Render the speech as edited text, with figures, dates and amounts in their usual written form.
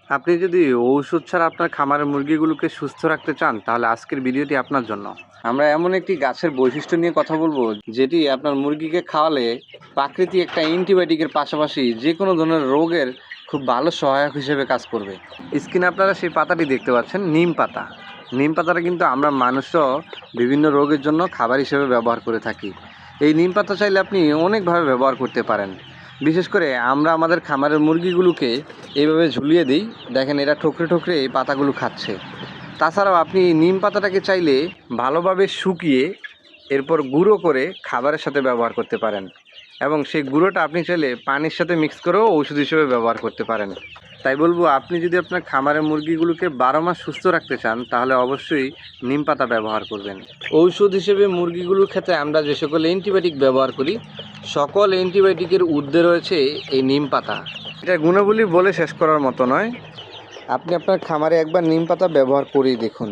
আপনি যদি ঔষধ ছাড়া আপনার খামারের মুরগিগুলোকে সুস্থ রাখতে চান তাহলে আজকের ভিডিওটি আপনার জন্য। আমরা এমন একটি গাছের বৈশিষ্ট্য নিয়ে কথা বলবো যেটি আপনার মুরগিকে খাওয়ালে প্রাকৃতিক একটা অ্যান্টিবায়োটিকের পাশাপাশি যে কোনো ধরনের রোগের খুব ভালো সহায়ক হিসেবে কাজ করবে। স্ক্রিনে আপনারা সেই পাতাটি দেখতে পাচ্ছেন, নিম পাতা। নিম পাতাটা কিন্তু আমরা মানুষও বিভিন্ন রোগের জন্য খাবার হিসেবে ব্যবহার করে থাকি। এই নিম পাতা চাইলে আপনি অনেকভাবে ব্যবহার করতে পারেন। বিশেষ করে আমরা আমাদের খামারের মুরগিগুলোকে এইভাবে ঝুলিয়ে দিই, দেখেন এরা ঠোকরে ঠোকরে এই পাতাগুলো খাচ্ছে। তাছাড়াও আপনি নিম পাতাটাকে চাইলে ভালোভাবে শুকিয়ে এরপর গুঁড়ো করে খাবারের সাথে ব্যবহার করতে পারেন, এবং সেই গুঁড়োটা আপনি চাইলে পানির সাথে মিক্স করেও ঔষধ হিসেবে ব্যবহার করতে পারেন। তাই বলবো, আপনি যদি আপনার খামারের মুরগিগুলোকে 12 মাস সুস্থ রাখতে চান তাহলে অবশ্যই নিম পাতা ব্যবহার করবেন। ঔষধ হিসেবে মুরগিগুলোর ক্ষেত্রে আমরা যে সকল অ্যান্টিবায়োটিক ব্যবহার করি সকল অ্যান্টিবায়োটিকের ঊর্ধ্বে রয়েছে এই নিম পাতা। এটা গুণাবলী বলে শেষ করার মতো নয়। আপনি আপনার খামারে একবার নিম পাতা ব্যবহার করেই দেখুন।